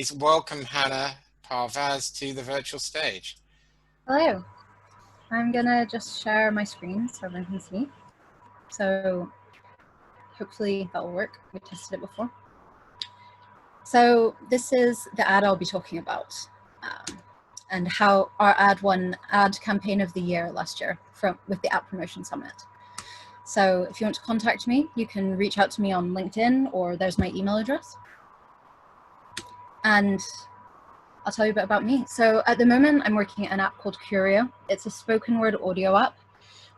please welcome Hannah Parvaz to the virtual stage. Hello. I'm gonna just share my screen so everyone can see. So hopefully that will work. We tested it before. So this is the ad I'll be talking about and how our ad won Ad Campaign of the Year last year with the App Promotion Summit. So if you want to contact me, you can reach out to me on LinkedIn, or there's my email address. And I'll tell you a bit about me. So at the moment, I'm working at an app called Curio. It's a spoken word audio app.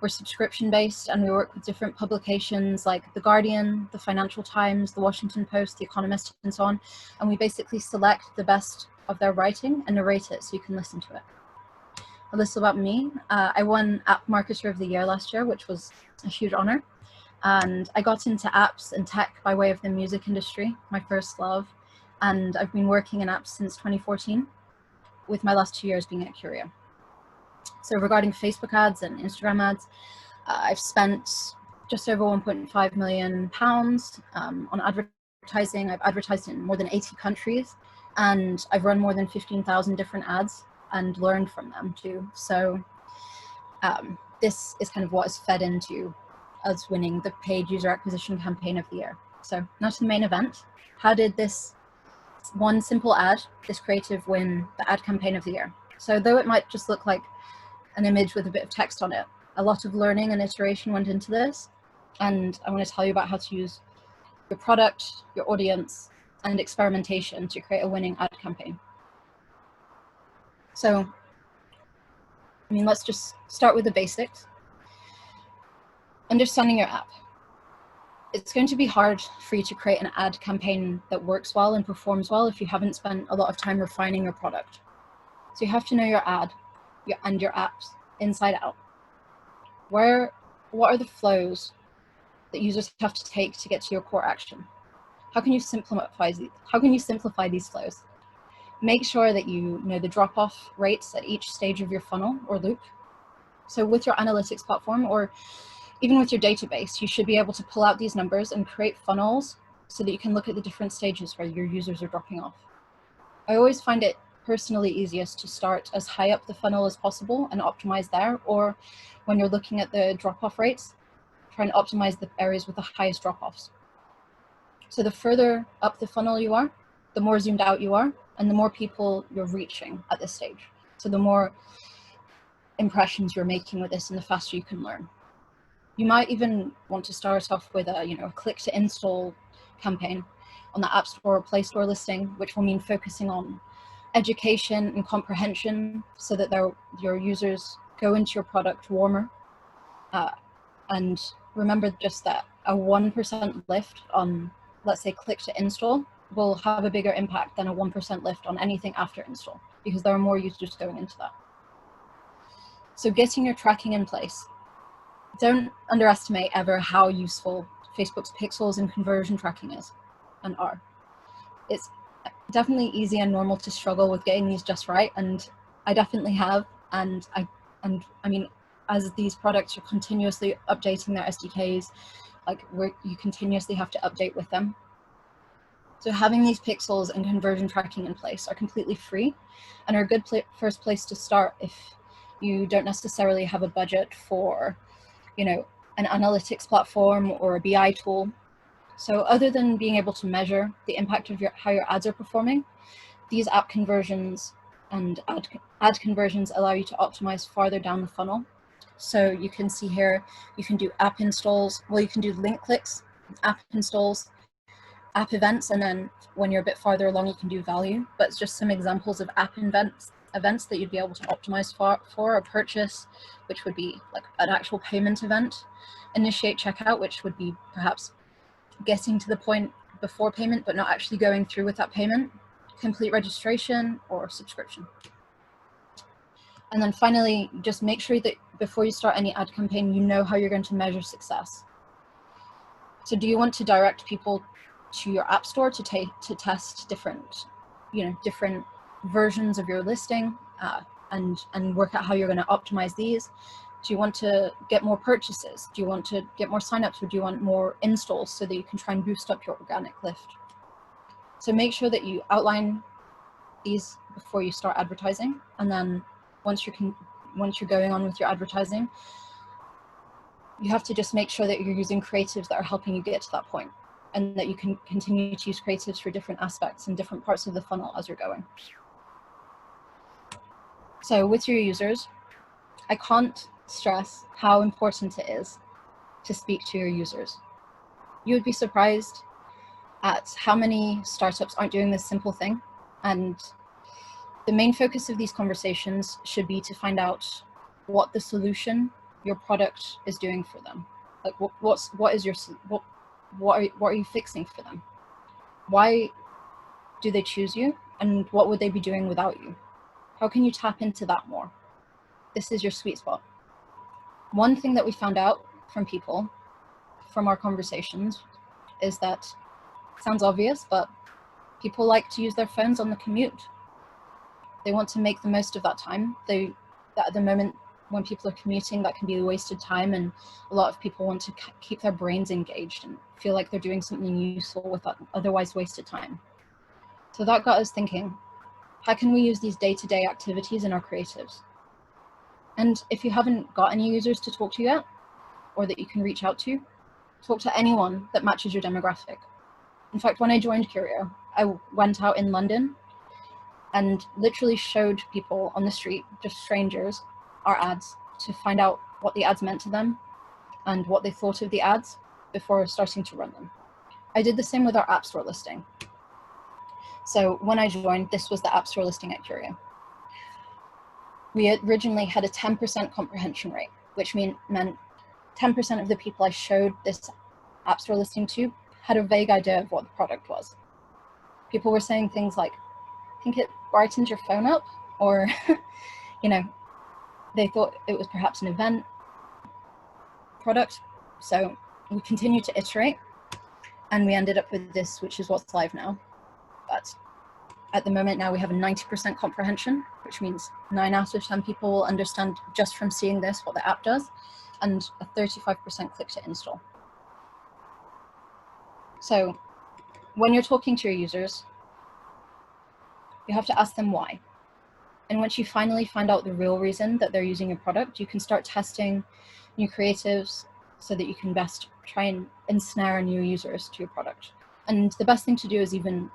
We're subscription based, and we work with different publications like The Guardian, The Financial Times, The Washington Post, The Economist, and so on. And we basically select the best of their writing and narrate it so you can listen to it. A little about me. I won App Marketer of the Year last year, which was a huge honor. And I got into apps and tech by way of the music industry, my first love. And I've been working in apps since 2014, with my last 2 years being at Curio. So regarding Facebook ads and Instagram ads, I've spent just over £1.5 million on advertising. I've advertised in more than 80 countries, and I've run more than 15,000 different ads and learned from them too. So this is kind of what has fed into us winning the paid user acquisition campaign of the year. So now to the main event. How did this one simple ad, this creative, win the ad campaign of the year? So though it might just look like an image with a bit of text on it, a lot of learning and iteration went into this. And I want to tell you about how to use your product, your audience, and experimentation to create a winning ad campaign. So, let's just start with the basics. Understanding your app. It's going to be hard for you to create an ad campaign that works well and performs well if you haven't spent a lot of time refining your product. So you have to know your ad and your apps inside out. What are the flows that users have to take to get to your core action? How can you simplify these flows? Make sure that you know the drop-off rates at each stage of your funnel or loop. So with your analytics platform, or even with your database, you should be able to pull out these numbers and create funnels so that you can look at the different stages where your users are dropping off. I always find it personally easiest to start as high up the funnel as possible and optimize there, or when you're looking at the drop-off rates, try and optimize the areas with the highest drop-offs. So the further up the funnel you are, the more zoomed out you are, and the more people you're reaching at this stage. So the more impressions you're making with this, and the faster you can learn. You might even want to start off with a click to install campaign on the App Store or Play Store listing, which will mean focusing on education and comprehension so that your users go into your product warmer. And remember just that a 1% lift on, let's say, click to install will have a bigger impact than a 1% lift on anything after install, because there are more users going into that. So getting your tracking in place. Don't underestimate ever how useful Facebook's pixels and conversion tracking is and are. It's definitely easy and normal to struggle with getting these just right, and I definitely have. And I mean, as these products are continuously updating their SDKs, you continuously have to update with them. So having these pixels and conversion tracking in place are completely free and are a good first place to start if you don't necessarily have a budget for an analytics platform or a BI tool. So other than being able to measure the impact of how your ads are performing, these app conversions and ad conversions allow you to optimize farther down the funnel. So you can see here, you can do app installs. Well, you can do link clicks, app installs, app events, and then when you're a bit farther along, you can do value. But it's just some examples of app events that you'd be able to optimize for a purchase, which would be like an actual payment event. Initiate checkout, which would be perhaps getting to the point before payment, but not actually going through with that payment. Complete registration or subscription. And then finally, just make sure that before you start any ad campaign, you know how you're going to measure success. So do you want to direct people to your app store to test different versions of your listing and work out how you're going to optimize these? Do you want to get more purchases? Do you want to get more signups, or do you want more installs so that you can try and boost up your organic lift? So make sure that you outline these before you start advertising. And then once you're going on with your advertising, you have to just make sure that you're using creatives that are helping you get to that point, and that you can continue to use creatives for different aspects and different parts of the funnel as you're going. So with your users, I can't stress how important it is to speak to your users. You would be surprised at how many startups aren't doing this simple thing. And the main focus of these conversations should be to find out what the solution your product is doing for them. Like what are you fixing for them? Why do they choose you? And what would they be doing without you? How can you tap into that more? This is your sweet spot. One thing that we found out from people from our conversations is that, sounds obvious, but people like to use their phones on the commute. They want to make the most of that time. At the moment when people are commuting, that can be a wasted time, and a lot of people want to keep their brains engaged and feel like they're doing something useful with that otherwise wasted time. So that got us thinking, how can we use these day-to-day activities in our creatives? And if you haven't got any users to talk to yet, or that you can reach out to, talk to anyone that matches your demographic. In fact, when I joined Curio, I went out in London and literally showed people on the street, just strangers, our ads to find out what the ads meant to them and what they thought of the ads before starting to run them. I did the same with our App Store listing. So when I joined, this was the App Store listing at Curio. We originally had a 10% comprehension rate, which meant 10% of the people I showed this App Store listing to had a vague idea of what the product was. People were saying things like, I think it brightens your phone up, or, they thought it was perhaps an event product. So we continued to iterate, and we ended up with this, which is what's live now. But at the moment now we have a 90% comprehension, which means 9 out of 10 people will understand just from seeing this what the app does, and a 35% click to install. So when you're talking to your users, you have to ask them why. And once you finally find out the real reason that they're using your product, you can start testing new creatives so that you can best try and ensnare new users to your product. And the best thing to do is even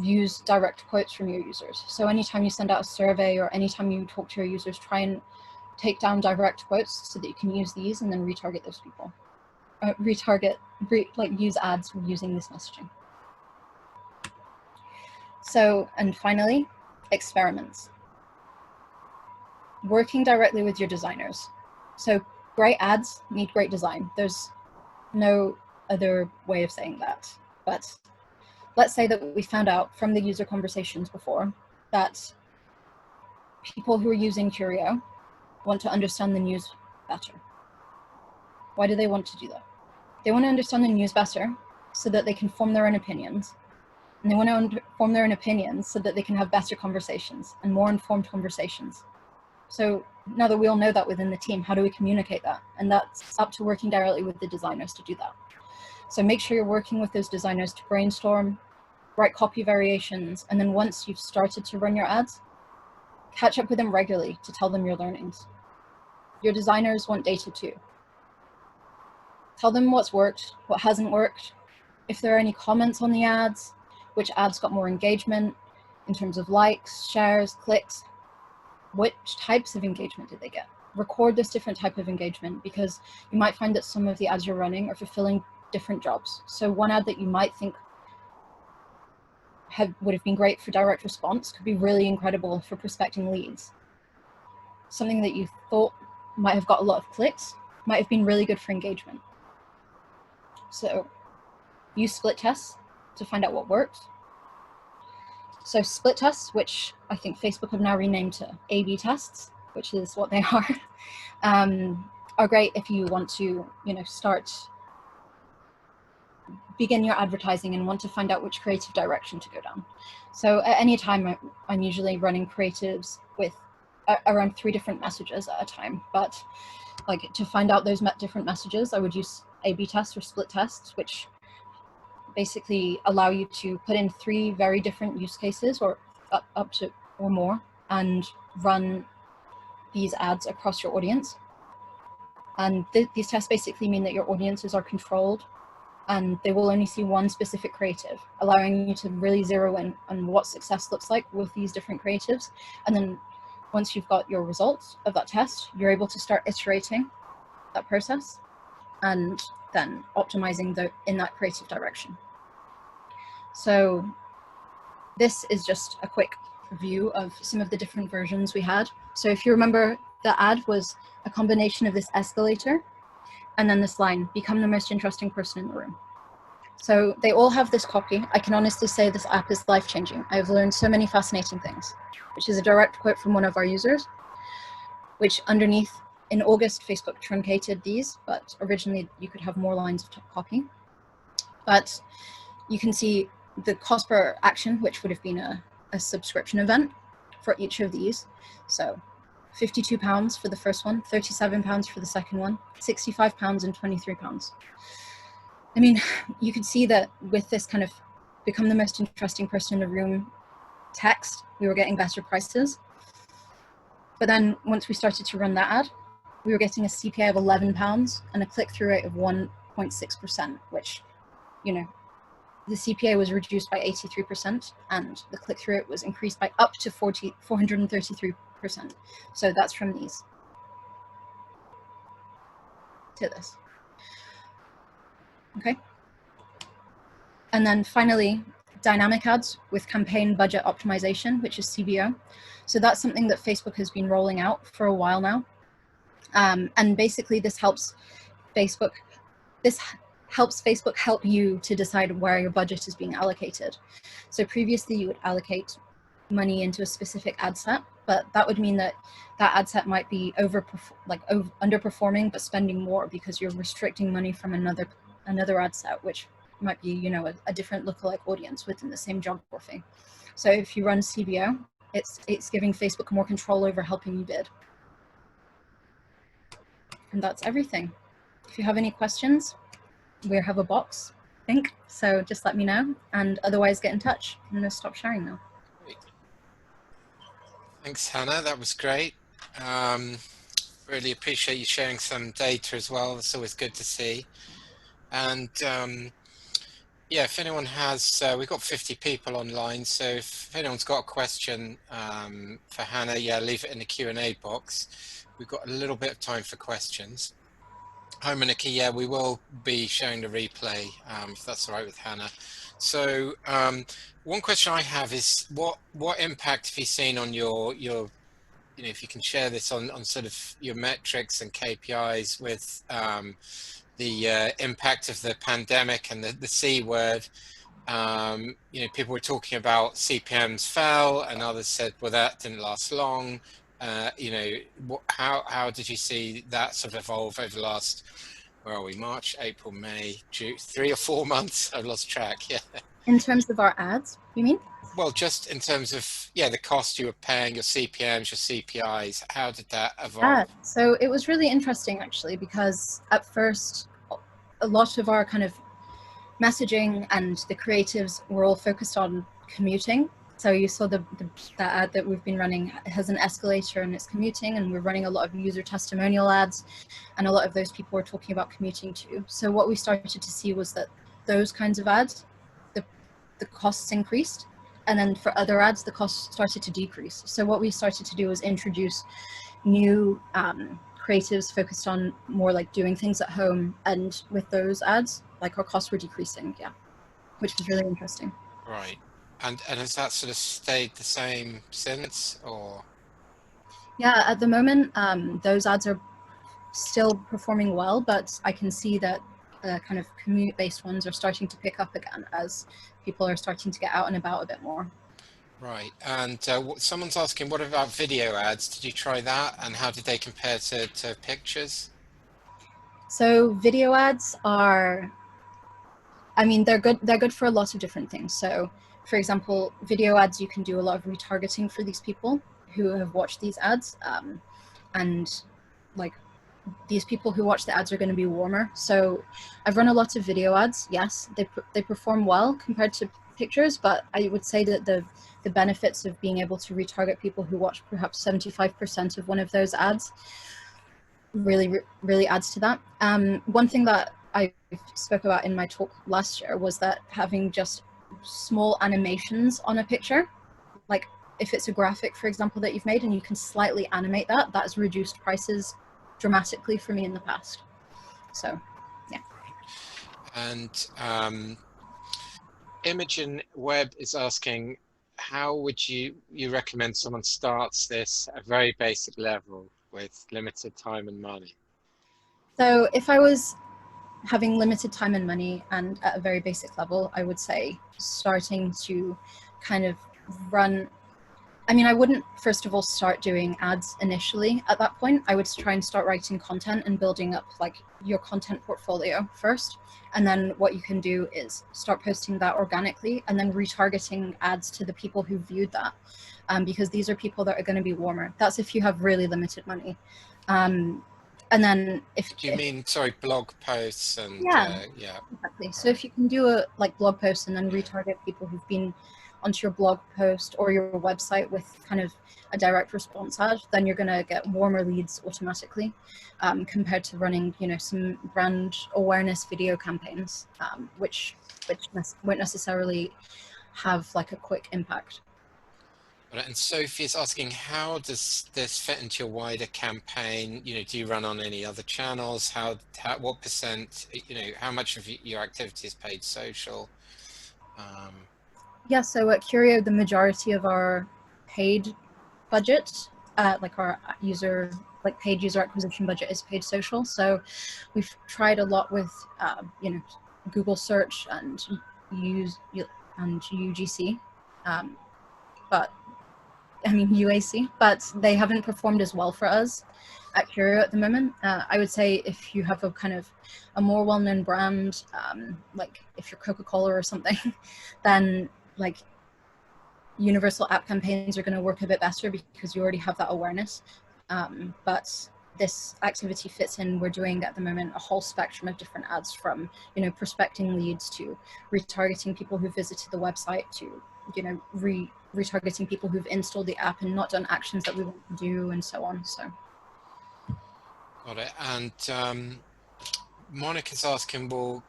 use direct quotes from your users. So anytime you send out a survey or anytime you talk to your users, try and take down direct quotes so that you can use these and then retarget those people. Use ads using this messaging. So, and finally, experiments. Working directly with your designers. So great ads need great design. There's no other way of saying that. But let's say that we found out from the user conversations before that people who are using Curio want to understand the news better. Why do they want to do that? They want to understand the news better so that they can form their own opinions. And they want to form their own opinions so that they can have better conversations and more informed conversations. So now that we all know that within the team, how do we communicate that? And that's up to working directly with the designers to do that. So make sure you're working with those designers to brainstorm, write copy variations, and then once you've started to run your ads, catch up with them regularly to tell them your learnings. Your designers want data too. Tell them what's worked, what hasn't worked, if there are any comments on the ads, which ads got more engagement in terms of likes, shares, clicks, which types of engagement did they get? Record this different type of engagement, because you might find that some of the ads you're running are fulfilling different jobs. So one ad that you might think would have been great for direct response could be really incredible for prospecting leads. Something that you thought might have got a lot of clicks might have been really good for engagement. So use split tests to find out what works. So split tests, which I think Facebook have now renamed to A/B tests, which is what they are great if you want to, begin your advertising and want to find out which creative direction to go down. So at any time, I'm usually running creatives with around 3 different messages at a time. But to find out those different messages, I would use A/B tests or split tests, which basically allow you to put in 3 very different use cases or up to or more and run these ads across your audience. And these tests basically mean that your audiences are controlled and they will only see one specific creative, allowing you to really zero in on what success looks like with these different creatives. And then once you've got your results of that test, you're able to start iterating that process and then optimizing in that creative direction. So this is just a quick view of some of the different versions we had. So if you remember, the ad was a combination of this escalator and then this line, become the most interesting person in the room. So they all have this copy. I can honestly say this app is life-changing. I've learned so many fascinating things, which is a direct quote from one of our users, which underneath, in August, Facebook truncated these, but originally you could have more lines of copy. But you can see the cost per action, which would have been a subscription event for each of these. So £52 for the first one, £37 for the second one, £65 and £23. I mean, you could see that with this kind of become the most interesting person in the room text, we were getting better prices. But then once we started to run that ad, we were getting a CPA of £11 and a click-through rate of 1.6%, which, you know, the CPA was reduced by 83% and the click-through rate was increased by up to 433%. So that's from these to this. Okay. And then finally, dynamic ads with campaign budget optimization, which is CBO. So that's something that Facebook has been rolling out for a while now. And basically this helps Facebook help you to decide where your budget is being allocated. So previously you would allocate money into a specific ad set, but that would mean that that ad set might be underperforming, but spending more because you're restricting money from another ad set, which might be, you know, a different lookalike audience within the same geography. So if you run CBO, it's giving Facebook more control over helping you bid. And that's everything. If you have any questions, we have a box, I think. So just let me know, and otherwise get in touch. I'm going to stop sharing now. Great. Thanks, Hannah. That was great. Really appreciate you sharing some data as well. It's always good to see. And yeah, if anyone has, we've got 50 people online, so if anyone's got a question for Hannah, yeah, leave it in the Q&A box. We've got a little bit of time for questions. Hi, Monica. Yeah, we will be showing the replay, if that's all right with Hannah. So one question I have is, what impact have you seen on your you know, if you can share this on sort of your metrics and KPIs with the impact of the pandemic and the C word. You know, people were talking about CPMs fell, and others said, well, that didn't last long. You know, how did you see that sort of evolve over the last, where are we, March, April, May, June, 3 or 4 months? I've lost track. Yeah. In terms of our ads, you mean? Well, just in terms of, yeah, the cost you were paying, your CPMs, your CPIs, how did that evolve? Yeah, so it was really interesting actually, because at first a lot of our kind of messaging and the creatives were all focused on commuting. So you saw the ad that we've been running has an escalator and it's commuting, and we're running a lot of user testimonial ads, and a lot of those people were talking about commuting too. So what we started to see was that those kinds of ads, the costs increased, and then for other ads, the costs started to decrease. So what we started to do was introduce new creatives focused on more like doing things at home, and with those ads, like our costs were decreasing, yeah, which was really interesting. Right. And has that sort of stayed the same since, or? Yeah, at the moment, those ads are still performing well, but I can see that kind of commute-based ones are starting to pick up again as people are starting to get out and about a bit more. Right. And someone's asking, what about video ads? Did you try that? And how did they compare to pictures? So video ads are, I mean, they're good for a lot of different things. So for example, video ads, you can do a lot of retargeting for these people who have watched these ads. And like these people who watch the ads are going to be warmer. So I've run a lot of video ads. Yes, they perform well compared to pictures, but I would say that the benefits of being able to retarget people who watch perhaps 75% of one of those ads really adds to that. One thing that I spoke about in my talk last year was that having just small animations on a picture, like if it's a graphic, for example, that you've made and you can slightly animate that, that has reduced prices dramatically for me in the past. So, yeah. And Imogen Webb is asking, how would you recommend someone starts this at a very basic level with limited time and money? So if I was having limited time and money and at a very basic level, I would say starting to kind of run. I mean, I wouldn't first of all start doing ads initially at that point. I would try and start writing content and building up like your content portfolio first. And then what you can do is start posting that organically and then retargeting ads to the people who viewed that. Because these are people that are going to be warmer. That's if you have really limited money. And then Do you mean, sorry, blog posts and yeah, yeah. exactly. So if you can do a like blog post and then retarget people who've been onto your blog post or your website with kind of a direct response ad, then you're going to get warmer leads automatically, compared to running, you know, some brand awareness video campaigns, which won't necessarily have like a quick impact. And Sophie is asking, how does this fit into your wider campaign? You know, do you run on any other channels? What percent, you know, how much of your activity is paid social? Yeah, so at Curio, the majority of our paid budget, like our paid user acquisition budget is paid social. So we've tried a lot with, you know, Google search and UGC, but I mean UAC, but they haven't performed as well for us at Curio at the moment. I would say if you have a kind of a more well-known brand, like if you're Coca-Cola or something, then like universal app campaigns are going to work a bit better because you already have that awareness. But this activity fits in. We're doing at the moment a whole spectrum of different ads, from, you know, prospecting leads to retargeting people who visited the website to, you know, retargeting people who've installed the app and not done actions that we want to do, and so on. So Got it. And Monica's asking, well,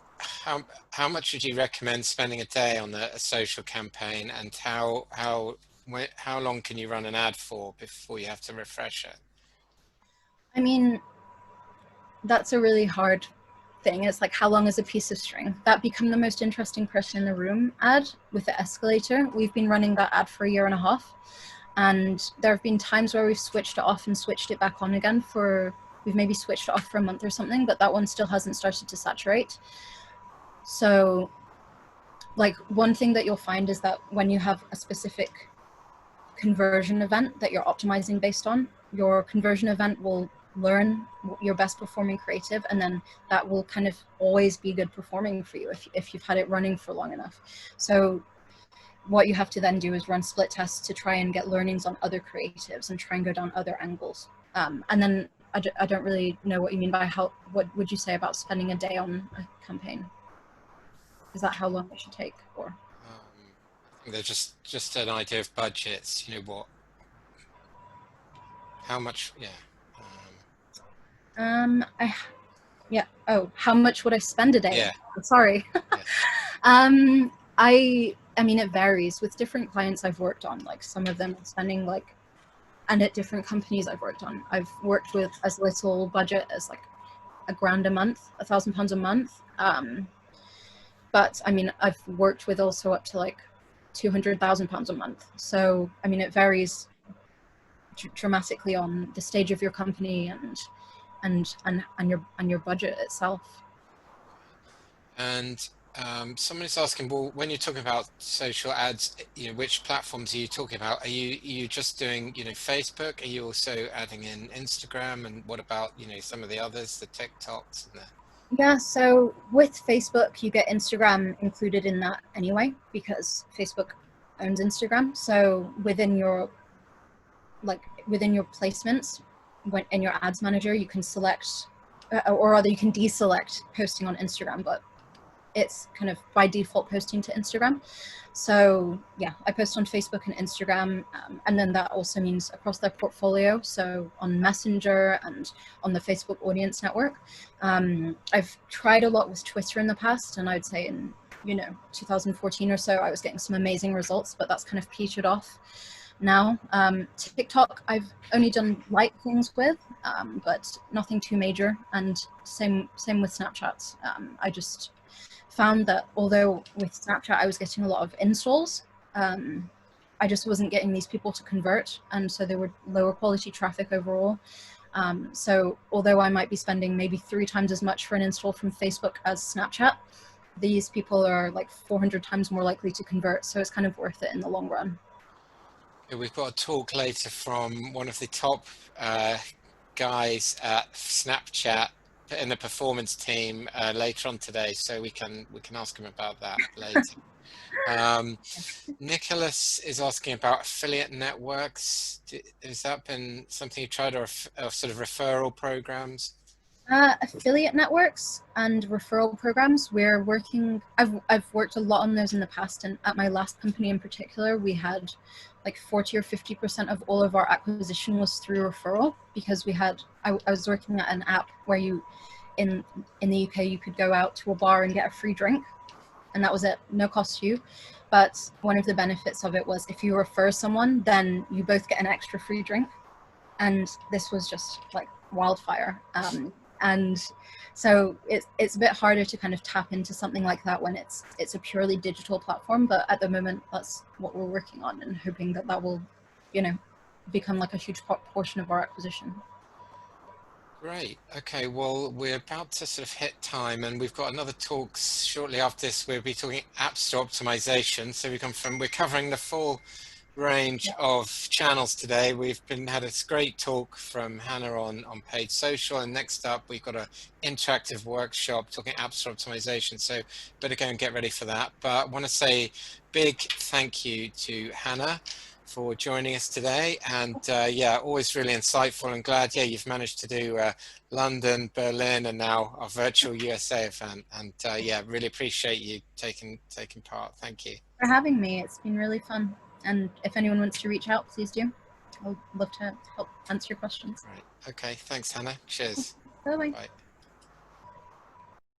how much would you recommend spending a day on a social campaign, and how long can you run an ad for before you have to refresh it? I mean, that's a really hard thing. It's like, how long is a piece of string? That Become the Most Interesting Person in the Room ad with the escalator, we've been running that ad for 1.5 years, and there have been times where we've switched it off and switched it back on again we've maybe switched it off for a month or something, but that one still hasn't started to saturate. So like, one thing that you'll find is that when you have a specific conversion event that you're optimizing based on, your conversion event will learn your best performing creative, and then that will kind of always be good performing for you if you've had it running for long enough. So what you have to then do is run split tests to try and get learnings on other creatives and try and go down other angles. And then I don't really know what you mean by what would you say about spending a day on a campaign? Is that how long it should take? Or I think there's just an idea of budgets, you know, how much, yeah. Yeah. Oh, how much would I spend a day? Yeah. Sorry. Yeah. I mean, it varies with different clients I've worked on. Like, some of them are spending like, and at different companies I've worked on, I've worked with as little budget as like £1,000 a month, £1,000 a month. But I mean, I've worked with also up to like £200,000 a month. So I mean, it varies dramatically on the stage of your company and your budget itself. And someone is asking, well, when you're talking about social ads, you know, which platforms are you talking about? Are you just doing, you know, Facebook? Are you also adding in Instagram? And what about, you know, some of the others, the TikToks and the... Yeah, so with Facebook, you get Instagram included in that anyway, because Facebook owns Instagram. So within your placements, in your ads manager, you can select, or rather you can deselect posting on Instagram, but it's kind of by default posting to Instagram. So yeah, I post on Facebook and Instagram, and then that also means across their portfolio. So on Messenger and on the Facebook Audience Network. I've tried a lot with Twitter in the past, and I'd say in 2014 or so, I was getting some amazing results, but that's kind of petered off now. TikTok, I've only done light things with, but nothing too major. And same with Snapchat. I just found that although with Snapchat I was getting a lot of installs, I just wasn't getting these people to convert, and so they were lower quality traffic overall. So although I might be spending maybe 3 times as much for an install from Facebook as Snapchat, these people are like 400 times more likely to convert, so it's kind of worth it in the long run. We've got a talk later from one of the top guys at Snapchat in the performance team later on today, so we can ask him about that later. Nicholas is asking about affiliate networks. Has that been something you tried, or sort of referral programs? Affiliate networks and referral programs, we're working, I've worked a lot on those in the past, and at my last company in particular, we had like 40 or 50% of all of our acquisition was through referral, because I was working at an app where you, in the UK, you could go out to a bar and get a free drink, and that was it, no cost to you. But one of the benefits of it was if you refer someone, then you both get an extra free drink. And this was just like wildfire. And so it's a bit harder to kind of tap into something like that when it's a purely digital platform. But at the moment, that's what we're working on, and hoping that will, become like a huge portion of our acquisition. Great. Okay, well, we're about to sort of hit time, and we've got another talk shortly after this. We'll be talking App Store optimization. So we're covering the full range of channels today. We've had a great talk from Hannah on paid social, and next up we've got an interactive workshop talking App Store optimization, so better go and get ready for that. But I want to say big thank you to Hannah for joining us today, and yeah, always really insightful, and glad you've managed to do London, Berlin, and now our virtual USA event, and yeah, really appreciate you taking part. Thank you for having me. It's been really fun. And if anyone wants to reach out, please do. I'd love to help answer your questions. Right. Okay, thanks Hannah. Cheers. Bye-bye. Bye.